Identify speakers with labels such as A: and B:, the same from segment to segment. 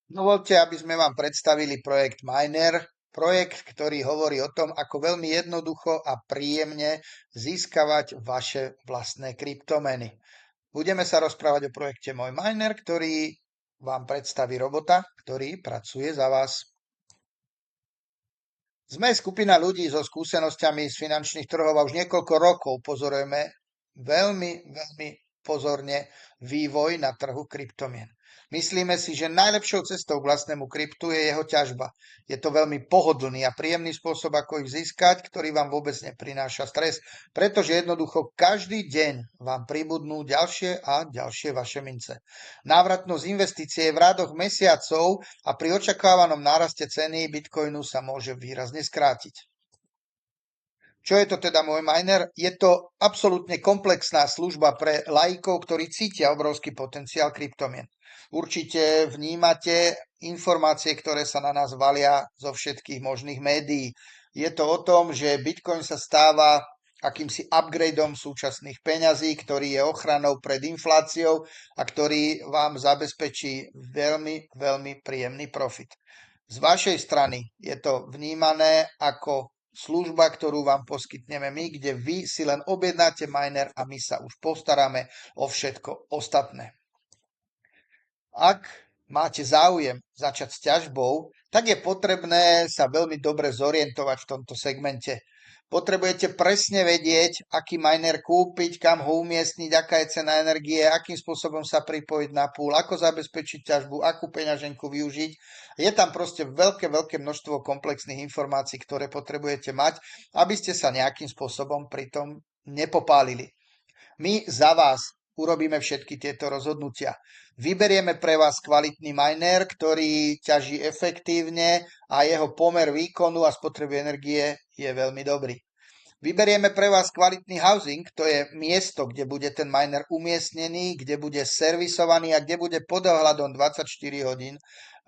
A: Dovoľte, aby sme vám predstavili projekt Miner, projekt, ktorý hovorí o tom, ako veľmi jednoducho a príjemne získavať vaše vlastné kryptomeny. Budeme sa rozprávať o projekte Môj Miner, ktorý vám predstaví robota, ktorý pracuje za vás. Sme skupina ľudí so skúsenosťami z finančných trhov a už niekoľko rokov pozorujeme veľmi pozorne vývoj na trhu kryptomien. Myslíme si, že najlepšou cestou k vlastnému kryptu je jeho ťažba. Je to veľmi pohodlný a príjemný spôsob, ako ich získať, ktorý vám vôbec neprináša stres, pretože jednoducho každý deň vám pribudnú ďalšie a ďalšie vaše mince. Návratnosť investície je v rádoch mesiacov a pri očakávanom náraste ceny bitcoinu sa môže výrazne skrátiť. Čo je to teda môj miner? Je to absolútne komplexná služba pre laikov, ktorí cítia obrovský potenciál kryptomien. Určite vnímate informácie, ktoré sa na nás valia zo všetkých možných médií. Je to o tom, že Bitcoin sa stáva akýmsi upgradeom súčasných peňazí, ktorý je ochranou pred infláciou a ktorý vám zabezpečí veľmi príjemný profit. Z vašej strany je to vnímané ako služba, ktorú vám poskytneme my, kde vy si len objednáte miner a my sa už postaráme o všetko ostatné. Ak máte záujem začať s ťažbou, tak je potrebné sa veľmi dobre zorientovať v tomto segmente. Potrebujete presne vedieť, aký miner kúpiť, kam ho umiestniť, aká je cena energie, akým spôsobom sa pripojiť na pool, ako zabezpečiť ťažbu, akú peňaženku využiť. Je tam proste veľké množstvo komplexných informácií, ktoré potrebujete mať, aby ste sa nejakým spôsobom pri tom nepopálili. My za vás urobíme všetky tieto rozhodnutia. Vyberieme pre vás kvalitný miner, ktorý ťaží efektívne a jeho pomer výkonu a spotreby energie je veľmi dobrý. Vyberieme pre vás kvalitný housing, to je miesto, kde bude ten miner umiestnený, kde bude servisovaný a kde bude pod ohľadom 24 hodín,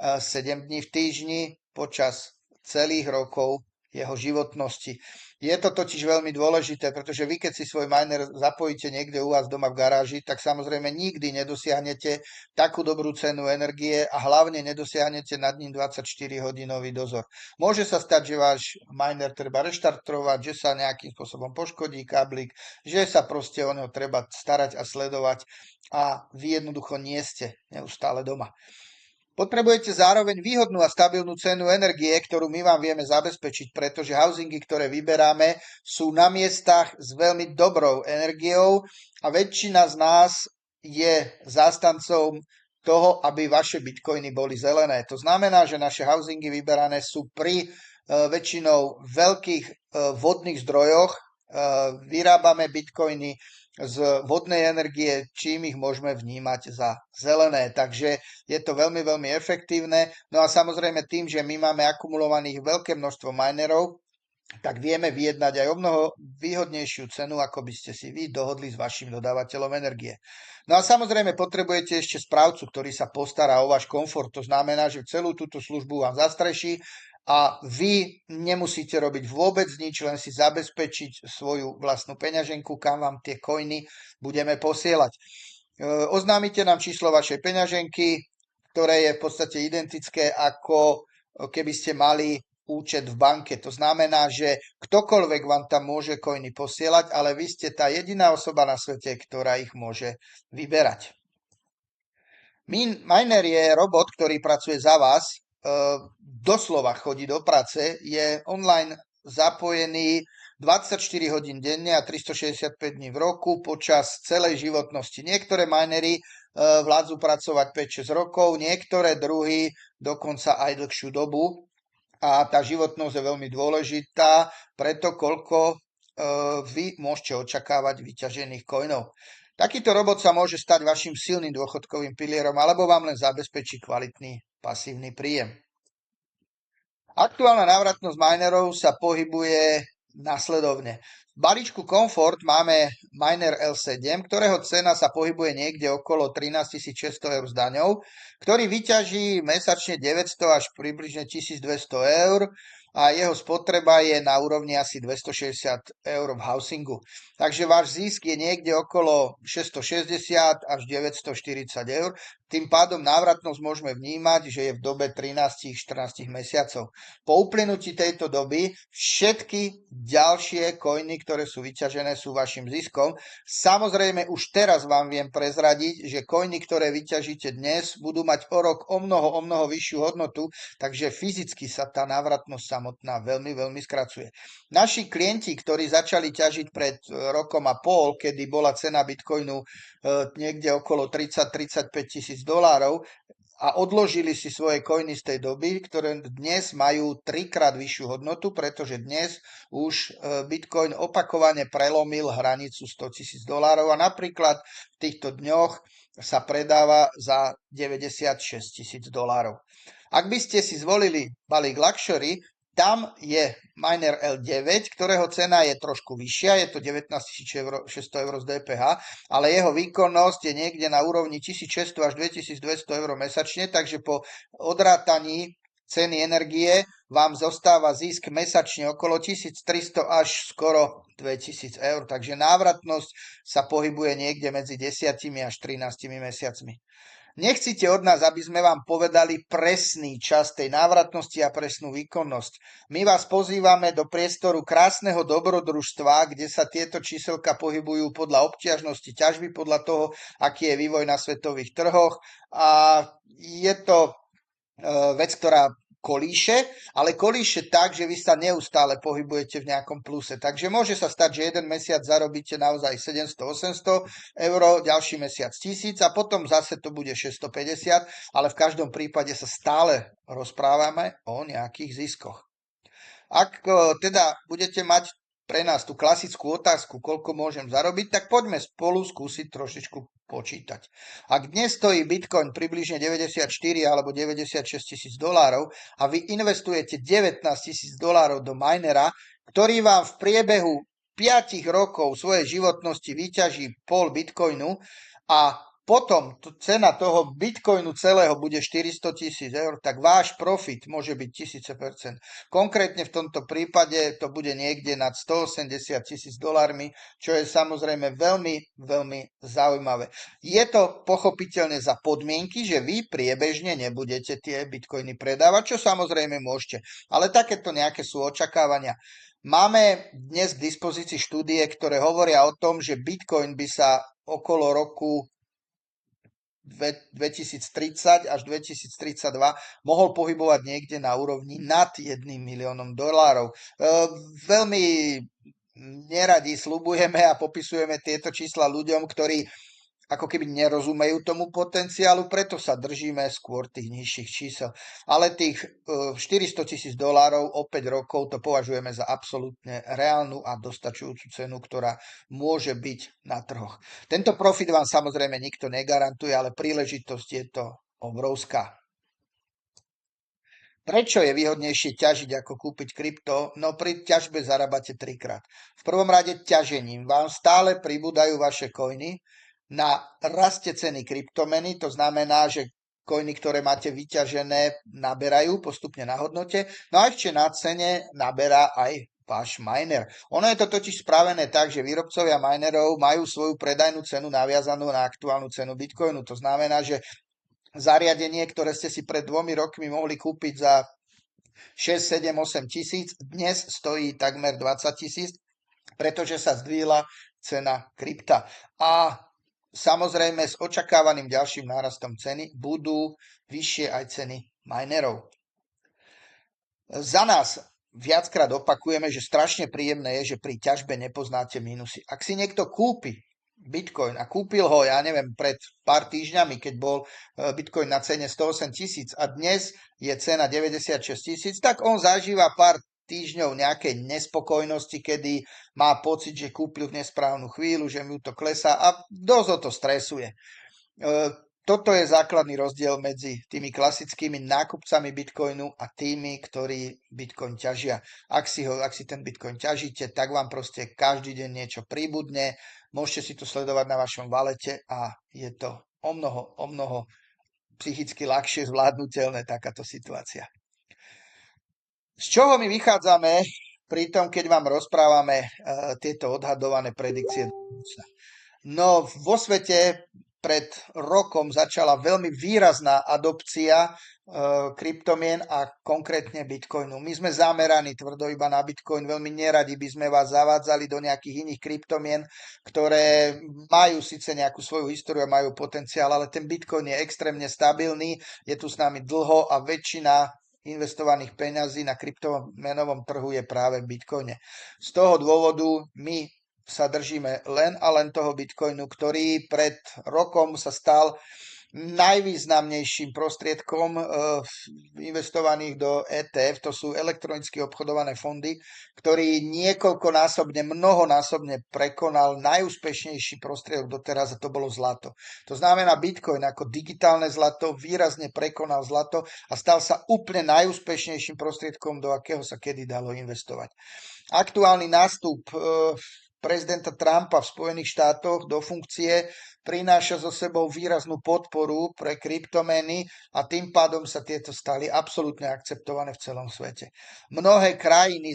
A: 7 dní v týždni počas celých rokov jeho životnosti. Je to totiž veľmi dôležité, pretože vy, keď si svoj miner zapojíte niekde u vás doma v garáži, tak samozrejme nikdy nedosiahnete takú dobrú cenu energie a hlavne nedosiahnete nad ním 24-hodinový dozor. Môže sa stať, že váš miner treba reštartovať, že sa nejakým spôsobom poškodí káblik, že sa proste o neho treba starať a sledovať a vy jednoducho nie ste neustále doma. Potrebujete zároveň výhodnú a stabilnú cenu energie, ktorú my vám vieme zabezpečiť, pretože housingy, ktoré vyberáme, sú na miestach s veľmi dobrou energiou a väčšina z nás je zástancom toho, aby vaše bitcoiny boli zelené. To znamená, že naše housingy vyberané sú pri väčšinou veľkých vodných zdrojoch. Vyrábame bitcoiny z vodnej energie, čím ich môžeme vnímať za zelené. Takže je to veľmi efektívne. No a samozrejme tým, že my máme akumulovaných veľké množstvo minerov, tak vieme vyjednať aj o mnoho výhodnejšiu cenu, ako by ste si vy dohodli s vašim dodávateľom energie. No a samozrejme potrebujete ešte správcu, ktorý sa postará o váš komfort. To znamená, že celú túto službu vám zastreší a vy nemusíte robiť vôbec nič, len si zabezpečiť svoju vlastnú peňaženku, kam vám tie coiny budeme posielať. Oznámite nám číslo vašej peňaženky, ktoré je v podstate identické, ako keby ste mali účet v banke. To znamená, že ktokoľvek vám tam môže coiny posielať, ale vy ste tá jediná osoba na svete, ktorá ich môže vyberať. Miner je robot, ktorý pracuje za vás, doslova chodí do práce, je online zapojený 24 hodín denne a 365 dní v roku počas celej životnosti. Niektoré minery vládzu pracovať 5-6 rokov, niektoré druhy dokonca aj dlhšiu dobu. A tá životnosť je veľmi dôležitá, preto koľko vy môžete očakávať vyťažených coinov. Takýto robot sa môže stať vašim silným dôchodkovým pilierom alebo vám len zabezpečí kvalitný pasívny príjem. Aktuálna návratnosť minerov sa pohybuje nasledovne. V balíčku Comfort máme miner L7, ktorého cena sa pohybuje niekde okolo 13 600 eur s daňou, ktorý vyťaží mesačne 900 až približne 1200 eur a jeho spotreba je na úrovni asi 260 eur v housingu. Takže váš zisk je niekde okolo 660 až 940 eur. tým pádom návratnosť môžeme vnímať, že je v dobe 13-14 mesiacov. Po uplynutí tejto doby všetky ďalšie coiny, ktoré sú vyťažené, sú vašim ziskom. Samozrejme, už teraz vám viem prezradiť, že coiny, ktoré vyťažíte dnes, budú mať o rok o mnoho vyššiu hodnotu, takže fyzicky sa tá návratnosť samotná veľmi, veľmi skracuje. Naši klienti, ktorí začali ťažiť pred rokom a pol, kedy bola cena Bitcoinu niekde okolo 30-35 tisíc dolárov a odložili si svoje coiny z tej doby, ktoré dnes majú trikrát vyššiu hodnotu, pretože dnes už Bitcoin opakovane prelomil hranicu 100 tisíc dolárov a napríklad v týchto dňoch sa predáva za 96 tisíc dolárov. Ak by ste si zvolili balík Luxury, tam je miner L9, ktorého cena je trošku vyššia, je to 19 600 eur z DPH, ale jeho výkonnosť je niekde na úrovni 1600 až 2200 eur mesačne, takže po odrátaní ceny energie vám zostáva zisk mesačne okolo 1300 až skoro 2000 eur, takže návratnosť sa pohybuje niekde medzi 10 až 13 mesiacmi. Nechcite od nás, aby sme vám povedali presný čas tej návratnosti a presnú výkonnosť. My vás pozývame do priestoru krásneho dobrodružstva, kde sa tieto číselka pohybujú podľa obťažnosti ťažby, podľa toho, aký je vývoj na svetových trhoch. A je to vec, ktorá kolíše, ale kolíše tak, že vy sa neustále pohybujete v nejakom pluse. Takže môže sa stať, že jeden mesiac zarobíte naozaj 700-800 eur, ďalší mesiac 1000 a potom zase to bude 650, ale v každom prípade sa stále rozprávame o nejakých ziskoch. Ak teda budete mať pre nás tú klasickú otázku, koľko môžem zarobiť, tak poďme spolu skúsiť trošičku počítať. Ak dnes stojí Bitcoin približne 94 alebo 96 tisíc dolárov a vy investujete 19 tisíc dolárov do minera, ktorý vám v priebehu 5 rokov svojej životnosti vyťaží pol Bitcoinu a potom cena toho Bitcoinu celého bude 400 tisíc eur, tak váš profit môže byť 1000%. Konkrétne v tomto prípade to bude niekde nad 180 tisíc dolármi, čo je samozrejme veľmi, veľmi zaujímavé. Je to pochopiteľne za podmienky, že vy priebežne nebudete tie Bitcoiny predávať, čo samozrejme môžete. Ale takéto nejaké sú očakávania. Máme dnes k dispozícii štúdie, ktoré hovoria o tom, že Bitcoin by sa okolo roku 2030 až 2032 mohol pohybovať niekde na úrovni nad 1 miliónom dolárov. Veľmi neradi sľubujeme a popisujeme tieto čísla ľuďom, ktorí ako keby nerozumejú tomu potenciálu, preto sa držíme skôr tých nižších čísel. Ale tých 400 tisíc dolárov o 5 rokov to považujeme za absolútne reálnu a dostačujúcu cenu, ktorá môže byť na trhoch. Tento profit vám samozrejme nikto negarantuje, ale príležitosť je to obrovská. Prečo je výhodnejšie ťažiť ako kúpiť krypto? No pri ťažbe zarábate trikrát. V prvom rade ťažením vám stále pribúdajú vaše coiny, na raste ceny kryptomeny, to znamená, že coiny, ktoré máte vyťažené, naberajú postupne na hodnote, no a ešte na cene naberá aj váš miner. Ono je to totiž spravené tak, že výrobcovia minerov majú svoju predajnú cenu naviazanú na aktuálnu cenu Bitcoinu. To znamená, že zariadenie, ktoré ste si pred 2 rokmi mohli kúpiť za 6, 7, 8 tisíc, dnes stojí takmer 20 tisíc, pretože sa zdvihla cena krypta. A samozrejme s očakávaným ďalším nárastom ceny budú vyššie aj ceny minerov. Za nás viackrát opakujeme, že strašne príjemné je, že pri ťažbe nepoznáte minusy. Ak si niekto kúpi Bitcoin a kúpil ho, ja neviem, pred pár týždňami, keď bol Bitcoin na cene 108 tisíc a dnes je cena 96 tisíc, tak on zažíva pár týždňov nejakej nespokojnosti, kedy má pocit, že kúpil v nesprávnu chvíľu, že mu to klesá a dosť ho to stresuje. Toto je základný rozdiel medzi tými klasickými nákupcami Bitcoinu a tými, ktorí Bitcoin ťažia. Ak si ten Bitcoin ťažíte, tak vám proste každý deň niečo príbudne, môžete si to sledovať na vašom valete a je to o mnoho psychicky ľahšie zvládnutelné takáto situácia. Z čoho my vychádzame pri tom, keď vám rozprávame tieto odhadované predikcie? No vo svete pred rokom začala veľmi výrazná adopcia kryptomien a konkrétne Bitcoinu. My sme zameraní tvrdo iba na Bitcoin, veľmi neradi by sme vás zavádzali do nejakých iných kryptomien, ktoré majú síce nejakú svoju históriu a majú potenciál, ale ten Bitcoin je extrémne stabilný, je tu s nami dlho a väčšina investovaných peňazí na kryptomenovom trhu je práve v Bitcoine. Z toho dôvodu my sa držíme len a len toho Bitcoinu, ktorý pred rokom sa stal najvýznamnejším prostriedkom investovaných do ETF, to sú elektronicky obchodované fondy, ktorý niekoľkonásobne, mnohonásobne prekonal najúspešnejší prostriedok doteraz a to bolo zlato. To znamená, Bitcoin ako digitálne zlato výrazne prekonal zlato a stal sa úplne najúspešnejším prostriedkom, do akého sa kedy dalo investovať. Aktuálny nástup prezidenta Trumpa v Spojených štátoch do funkcie prináša so sebou výraznú podporu pre kryptomeny a tým pádom sa tieto stali absolútne akceptované v celom svete. Mnohé krajiny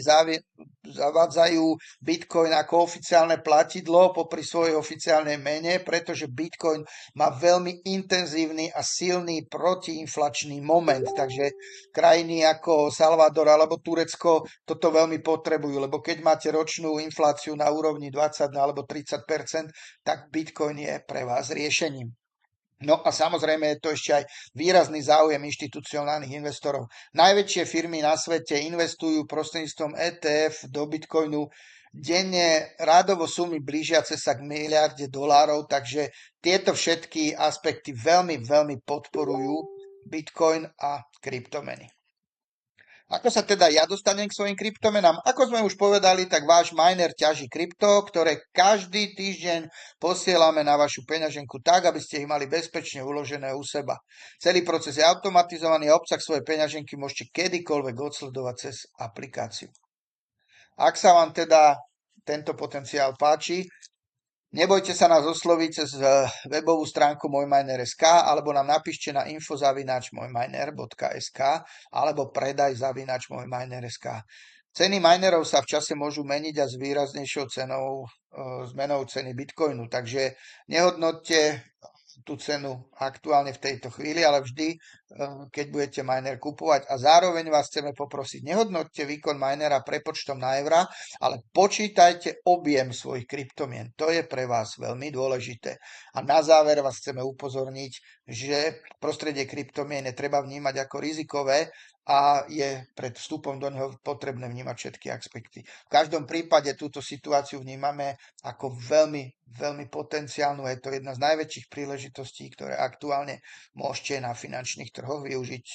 A: zavádzajú Bitcoin ako oficiálne platidlo popri svojej oficiálnej mene, pretože Bitcoin má veľmi intenzívny a silný protiinflačný moment, takže krajiny ako Salvador alebo Turecko toto veľmi potrebujú, lebo keď máte ročnú infláciu na úrovni 20 alebo 30%, tak Bitcoin je pre vás riešením. No a samozrejme je to ešte aj výrazný záujem inštitucionálnych investorov. Najväčšie firmy na svete investujú prostredníctvom ETF do Bitcoinu denne rádovo sumy blížiace sa k miliarde dolárov, takže tieto všetky aspekty veľmi, veľmi podporujú Bitcoin a kryptomeny. Ako sa teda ja dostanem k svojim kryptomenám? Ako sme už povedali, tak váš miner ťaží krypto, ktoré každý týždeň posielame na vašu peňaženku tak, aby ste ich mali bezpečne uložené u seba. Celý proces je automatizovaný a obsah svojej peňaženky môžete kedykoľvek odsledovať cez aplikáciu. Ak sa vám teda tento potenciál páči, nebojte sa nás osloviť cez webovú stránku mojminer.sk alebo nám napíšte na info@mojminer.sk alebo predaj@mojminer.sk. Ceny minerov sa v čase môžu meniť a s výraznejšou zmenou ceny Bitcoinu, takže nehodnoťte tú cenu aktuálne v tejto chvíli, ale vždy, keď budete miner kupovať. A zároveň vás chceme poprosiť, nehodnoťte výkon minera prepočtom na eurá, ale počítajte objem svojich kryptomien. To je pre vás veľmi dôležité. A na záver vás chceme upozorniť, že prostredie kryptomien je treba vnímať ako rizikové a je pred vstupom do neho potrebné vnímať všetky aspekty. V každom prípade túto situáciu vnímame ako veľmi, veľmi potenciálnu. Je to jedna z najväčších príležitostí, ktoré aktuálne môžete na finančných trhoch využiť.